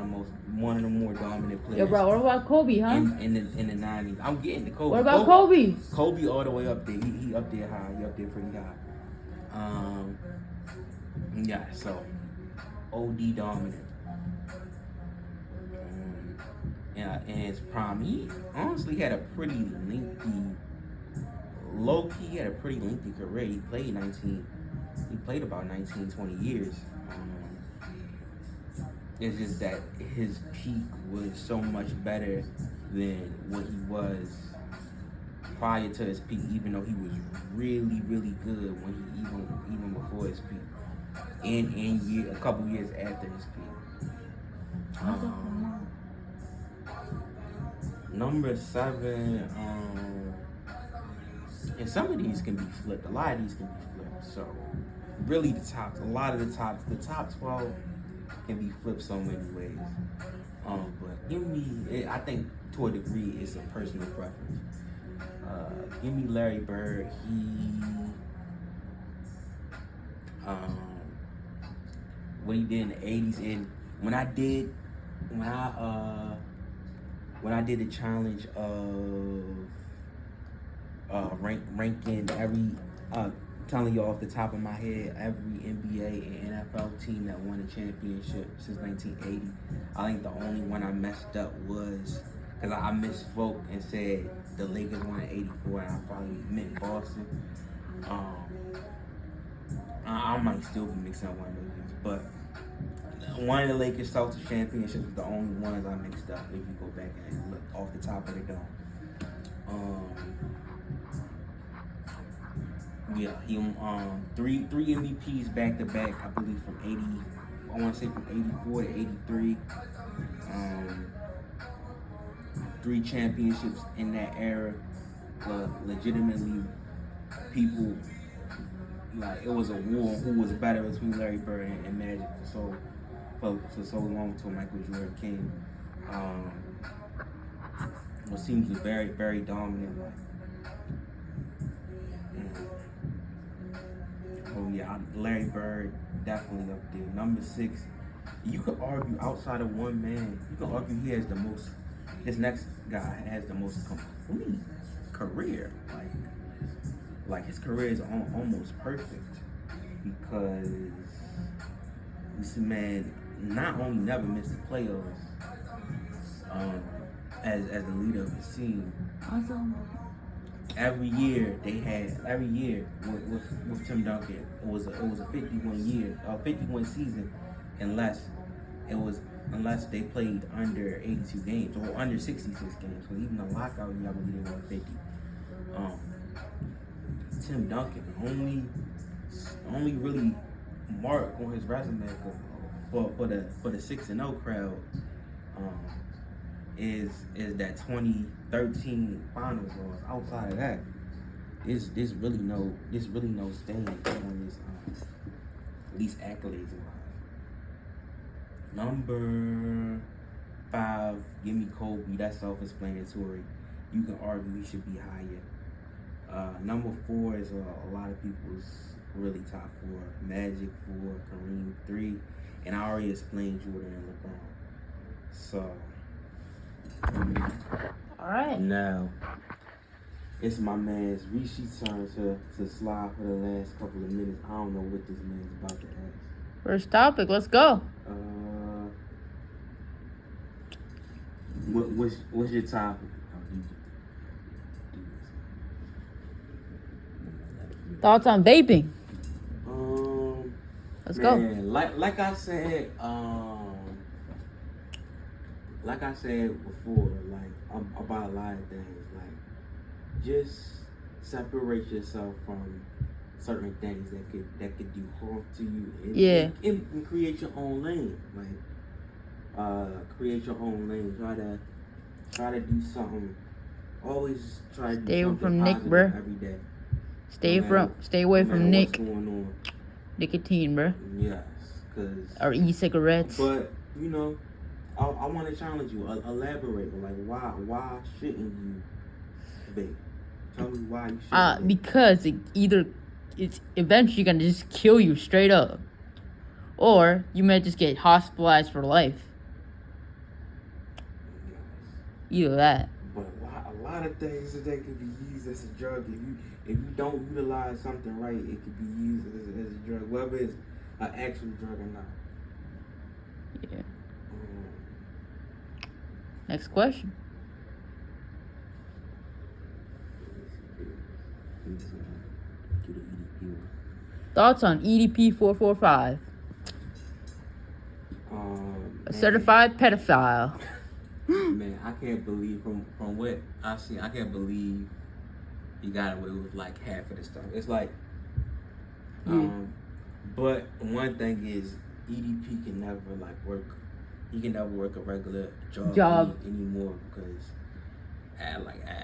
S1: the more dominant players.
S2: Yo, bro, what about Kobe, huh?
S1: In the 90s. I'm getting to Kobe.
S2: What about Kobe?
S1: Kobe all the way up there. He up there high. He up there pretty high. Yeah, so OD dominant. Yeah, in his prime, he honestly had a pretty lengthy, low-key had a pretty lengthy career. He played about 19, 20 years. It's just that his peak was so much better than what he was prior to his peak, even though he was really, really good when he even before his peak, and a couple years after his peak. Number 7, and some of these can be flipped. A lot of these can be flipped. So really the top 12 can be flipped so many ways. But give me, I think to a degree it's a personal preference. Give me Larry Bird. What he did in the 80s, and when I did the challenge of ranking every, telling you off the top of my head, every NBA and NFL team that won a championship since 1980, I think the only one I messed up was, because I misvote and said the Lakers won in 84, and I probably meant Boston. I might still be mixing up one of those games, but one of the Lakers Celtics championships is the only ones I mixed up if you go back and look off the top of the dome. Yeah, he three MVPs back to back, I believe from 84 to 83. 3 championships in that era. Legitimately, people, like, it was a war who was better between Larry Bird and Magic for so long until Michael Jordan came. What seems very, very dominant. Oh yeah, Larry Bird definitely up there. Number 6. You could argue outside of one man. You could argue he has the most. This next guy has the most complete career. Like his career is almost perfect because this man not only never missed the playoffs as the leader of his team.
S2: Awesome.
S1: Every year with Tim Duncan, it was a 51 season, unless they played under 82 games or under 66 games. So even the lockout year, I believe they won 50. Tim Duncan only really mark on his resume for the 6-0 crowd is that 2013 finals loss. Outside of that, there's really no stain on this these accolades in life. Number 5, give me Kobe. That's self-explanatory. You can argue he should be higher. Number 4 is a lot of people's really top 4. Magic 4, Kareem 3, and I already explained Jordan and LeBron. So.
S2: All right.
S1: Now, it's my man's Rishi's turn to slide for the last couple of minutes. I don't know what this man's about to ask.
S2: First topic. Let's go.
S1: What's your topic?
S2: Thoughts on vaping? Let's go.
S1: Like I said before, like about a lot of things, like just separate yourself from certain things that could do harm to you, and create your own lane. Like create your own lane. Try to do something. Always try to do something
S2: from Nick,
S1: positive
S2: bro.
S1: every day.
S2: Stay away from Nick.
S1: What's going on?
S2: Nicotine, bro.
S1: Yes,
S2: or e-cigarettes.
S1: But you know, I want to challenge you. Elaborate. Like why shouldn't you vape? Tell me why you shouldn't.
S2: Because it's eventually gonna just kill you straight up, or you might just get hospitalized for life.
S1: Yes.
S2: Either that.
S1: But a lot of things that can be used as a drug. If you don't utilize something right, it could be used as a drug, whether it's an actual drug or not.
S2: Yeah. Next question. Thoughts on EDP 445? A certified pedophile.
S1: Man, I can't believe from what I've seen, I can't believe he got away with like half of the stuff. It's like, but one thing is EDP can never like work. He can never work a regular job. Anymore because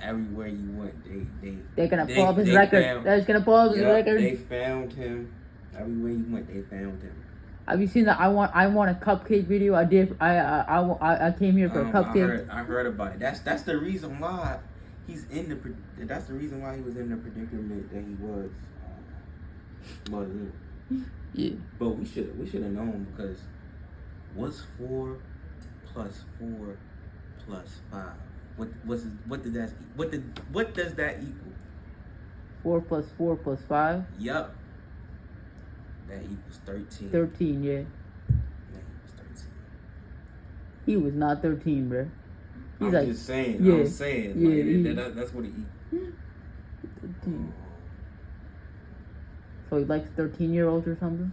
S1: everywhere you went,
S2: they're gonna pull up his record. They're just gonna pull up his record.
S1: They found him everywhere you went. They found him.
S2: Have you seen the I want a cupcake video? I did. I came here for a cupcake.
S1: I heard about it. That's the reason why he's in the. That's the reason why he was in the predicament that he was.
S2: Yeah.
S1: But we should have known because what's 4 plus 4 plus 5? What does that equal?
S2: 4 plus 4 plus 5.
S1: Yup. That equals 13.
S2: 13, yeah.
S1: That equals 13.
S2: He was not 13, bro.
S1: I'm
S2: like,
S1: just saying.
S2: Yeah,
S1: I'm saying.
S2: Yeah,
S1: like, that's what it equals.
S2: 13. So he likes 13-year-olds or something?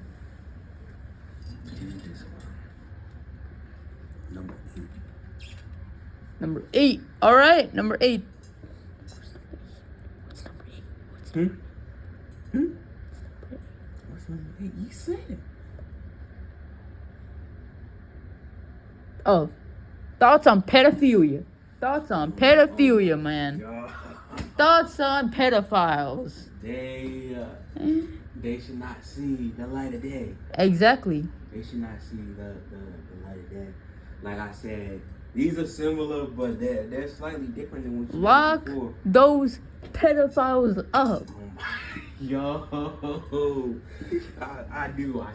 S2: Number 8. All right, number 8. What's number 8?
S1: What's number 8? You said it.
S2: Oh, thoughts on pedophilia. Thoughts on pedophilia, man.
S1: God.
S2: Thoughts on pedophiles.
S1: They they should not see the light of day.
S2: Exactly.
S1: They should not see the light of day. Like I said, these are similar, but they're slightly different than what you
S2: Lock
S1: had before.
S2: those pedophiles up.
S1: Yo, I knew.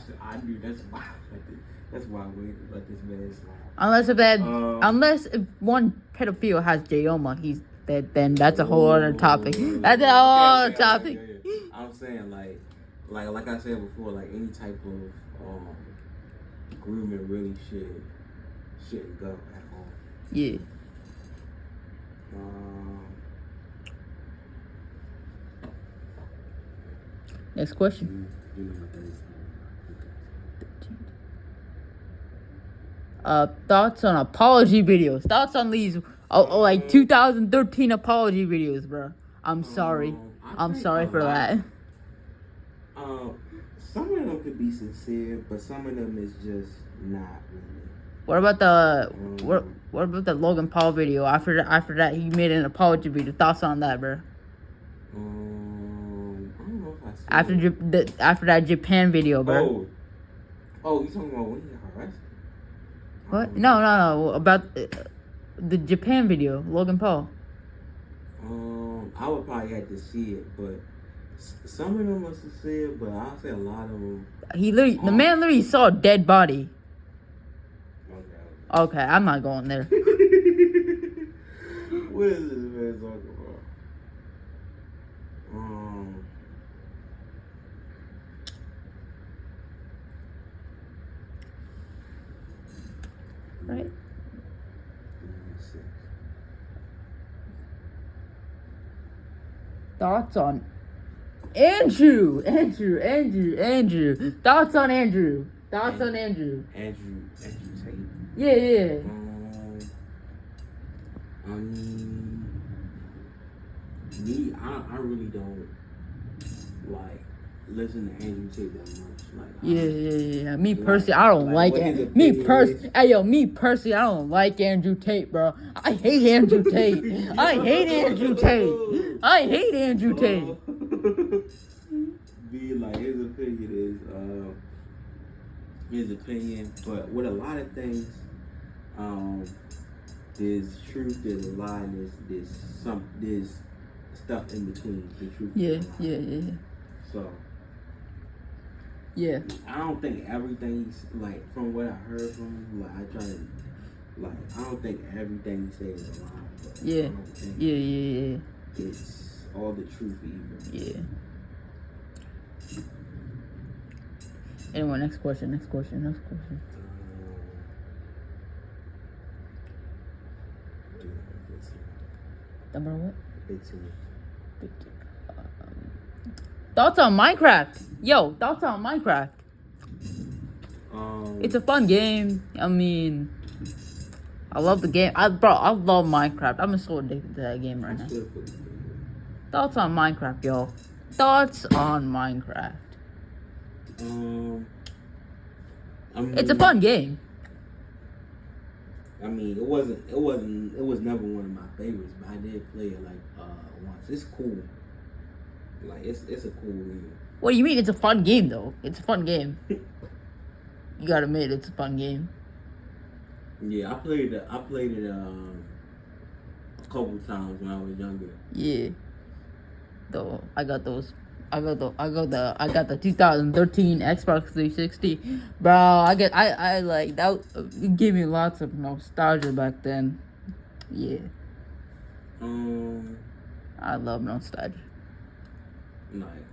S1: That's why I waited to let this man slide.
S2: Unless if one pedophile has Jayoma, he's dead. Then that's a whole other topic. That's a whole other topic.
S1: Okay. I'm saying like I said before, like any type of grooming really shouldn't go at all.
S2: Yeah. Next question. Thoughts on apology videos. Thoughts on these like 2013 apology videos, bro. I'm sorry. I'm sorry for that.
S1: Some of them could be sincere, but some of them is just not really.
S2: What about the what about the Logan Paul video? After that, he made an apology video. Thoughts on that, bro?
S1: I don't know if I see
S2: After that Japan video, bro.
S1: Oh, you talking about when he got arrested?
S2: What? No. About the Japan video, Logan Paul.
S1: I would probably have to see it, but some of them are sincere, but I'll say a lot of them.
S2: The man literally saw a dead body. Okay, I'm not going there.
S1: What is this man talking about?
S2: Right. Thoughts on Andrew. Thoughts on Andrew.
S1: Andrew Tate.
S2: Yeah.
S1: Me, I really don't like listen to Andrew Tate that much. Like,
S2: Yeah. Me personally, I don't like it. Me personally, I don't like Andrew Tate, bro. I hate Andrew Tate.
S1: Be like his opinion, but with a lot of things, there's truth, there's a lie, and there's stuff in between the truth.
S2: Yeah.
S1: So.
S2: Yeah.
S1: I don't think everything's like from what I heard from him. Like I try to, like I don't think everything he says is a lie. But
S2: Yeah.
S1: It's all the truth either.
S2: Yeah. Anyway, next question. Number what?
S1: 15.
S2: Thoughts on Minecraft? Yo, thoughts on Minecraft? It's a fun game. I mean, I love the game. I love Minecraft. I'm so addicted to that game right now. Thoughts on Minecraft, yo? Thoughts on Minecraft?
S1: I mean,
S2: it's a fun game.
S1: I mean, it was never one of my favorites, but I did play it like once. It's cool. Like it's a cool game.
S2: What do you mean? It's a fun game though. It's a fun game. You gotta admit, it's a fun game.
S1: Yeah, I played it a couple times when I was younger.
S2: Yeah. Though I got the 2013 Xbox 360, bro. I like that. It gave me lots of nostalgia back then. Yeah. I love nostalgia.
S1: Like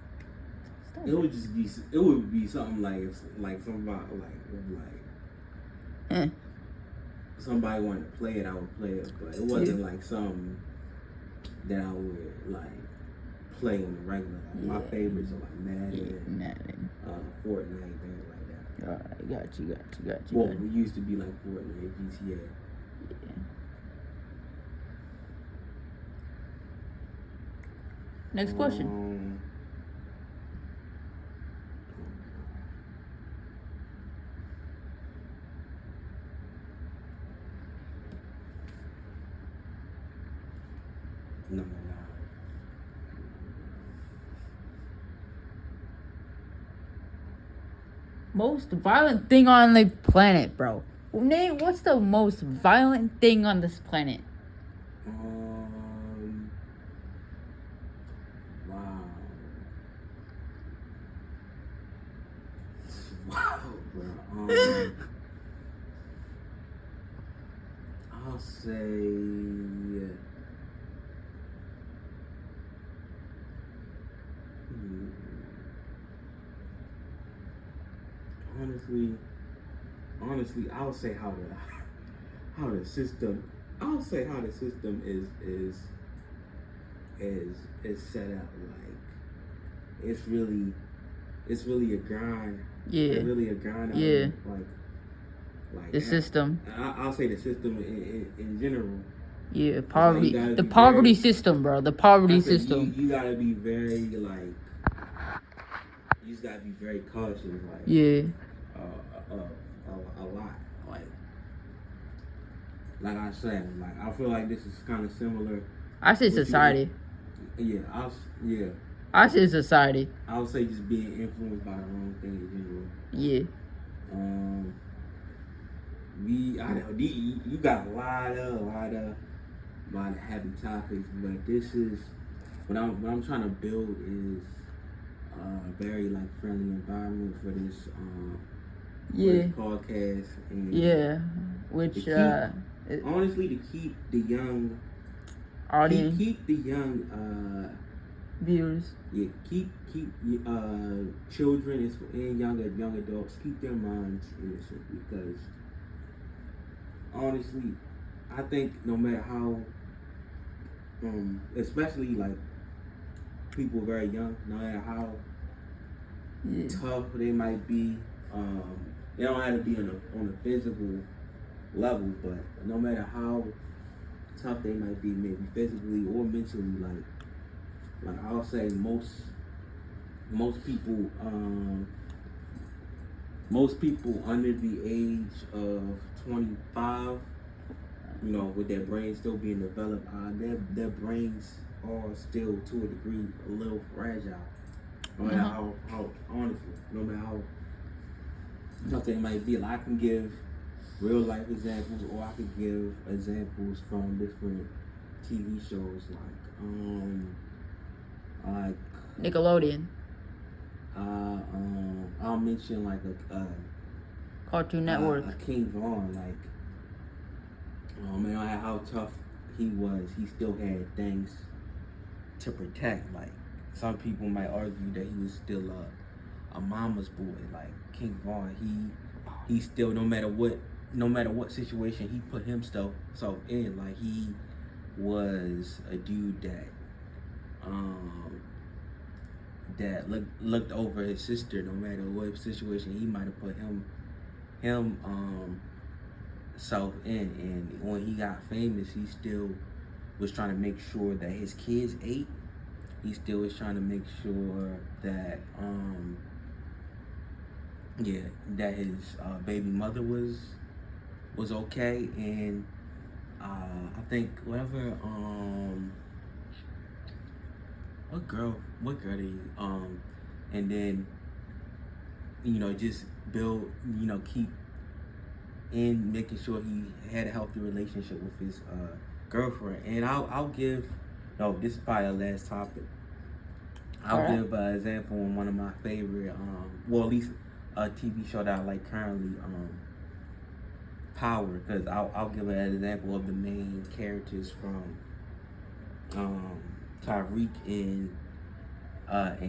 S1: it would be something like somebody wanted to play it, I would play it, but it wasn't like something that I would like play on the regular. Like, my favorites are like Madden, Fortnite, things like that.
S2: Alright, got you.
S1: Well, we used to be like Fortnite, GTA.
S2: Yeah. Next question.
S1: Number
S2: Most violent thing on the planet, bro. Name what's the most violent thing on this planet?
S1: Wow. Wow, bro. I'll say. Honestly, I'll say how the system. I'll say how the system is set up. Like it's really a grind.
S2: Yeah.
S1: It's really a grind.
S2: Yeah.
S1: Like
S2: the system.
S1: I'll say the system in general.
S2: Yeah, poverty.
S1: Like
S2: the poverty system, bro. The poverty system.
S1: You gotta be very like. You just gotta be very cautious. Like
S2: yeah.
S1: A lot. Like I said, like I feel like this is kind of similar.
S2: I say society. I say society.
S1: I would say just being influenced by the wrong thing in general.
S2: Yeah.
S1: You got a lot of happy topics, but this is what I'm trying to build is a very like friendly environment for this podcast. And
S2: which
S1: honestly to keep the young
S2: audience,
S1: keep the young
S2: viewers.
S1: Yeah, keep children and young adults, keep their minds innocent, because honestly, I think no matter how, especially like people very young, no matter how tough they might be, they don't have to be on a physical level, but no matter how tough they might be, maybe physically or mentally, like I'll say most people under the age of 25, with their brains still being developed, their brains are still to a degree a little fragile. No matter how honestly, no matter how tough they might be. Like I can give real life examples, or I could give examples from different TV shows like
S2: Nickelodeon.
S1: I'll mention like a
S2: Cartoon Network.
S1: A King Vaughn, no matter how tough he was, he still had things to protect. Like some people might argue that he was still a mama's boy. Like King Vaughn, he still no matter what situation he put himself in, like he was a dude that looked over his sister no matter what situation he might have put him self in. And when he got famous, he still was trying to make sure that his kids ate. He still was trying to make sure that that his baby mother was okay. And I think whatever what girl did he and then just build, keep in making sure he had a healthy relationship with his girlfriend. And I'll give, no, this is probably the last topic. I'll give an example on one of my favorite at least a TV show that I like currently, Power, because I'll give an example of the main characters from Tyreek and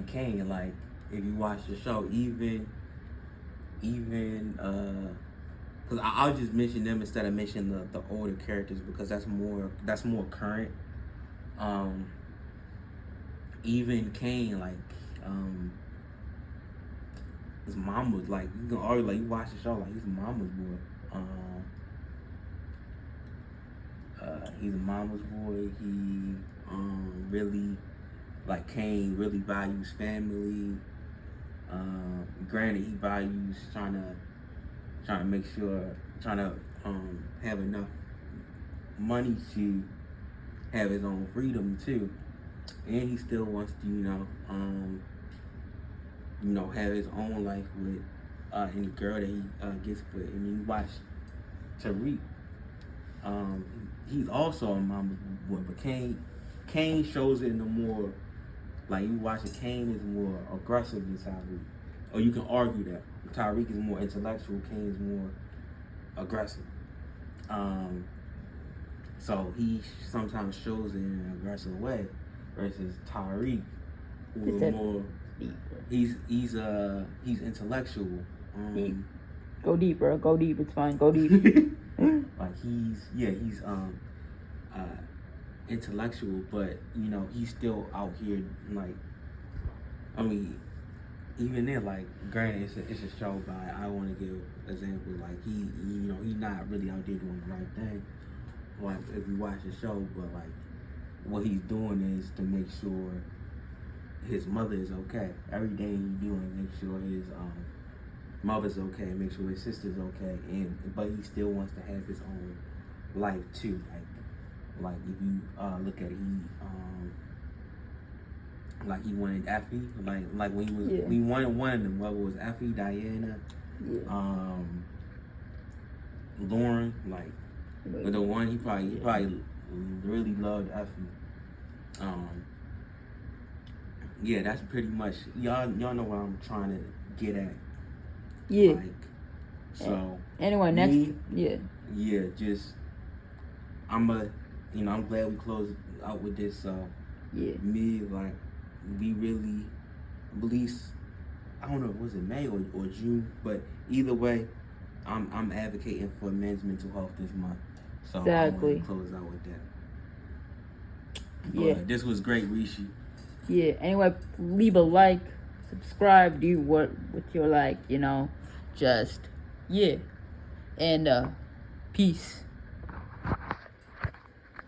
S1: Kane. Like if you watch the show, even because I'll just mention them instead of mentioning the older characters, because that's more current. Even Kane, like his mom was like, you can argue, like you watch the show, like his mama's boy. He's a mama's boy. He really, like Kane, really values family. Granted, he values trying to make sure, have enough money to have his own freedom too, and he still wants to have his own life and the girl that he gets with. And you watch Tariq. He's also a mama's boy, but Kane shows it in the more, like, you watch it. Kane is more aggressive than Tyreek, or you can argue that Tyreek is more intellectual. Kane is more aggressive. So he sometimes shows it in an aggressive way, versus Tyreek, who is more. He's intellectual.
S2: Go deep, bro. Go deep. It's fine. Go deep.
S1: Like he's intellectual, but you know he's still out here. Like, I mean, even then, like, granted, it's a show, but I want to give example. Like he's not really out there doing the right thing. Like if you watch the show, but like what he's doing is to make sure his mother is okay. Everything he's doing, make sure his mother's okay, make sure his sister's okay, but he still wants to have his own life too. Like if you look at it, he wanted Effie, like when he was we wanted one of them, whether it was Effie, Diana, Lauren, like, but the one he probably really loved Effie. Yeah, that's pretty much y'all know what I'm trying to get at.
S2: Yeah.
S1: Like, so
S2: anyway,
S1: just I'm glad we closed out with this. Me, like, we really released. I don't know, was it May or June? But either way, I'm advocating for men's mental health this month. So
S2: exactly.
S1: I'm gonna close out with that. But this was great, Rishi.
S2: Yeah. Anyway, leave a like, subscribe, do what you like, just and peace.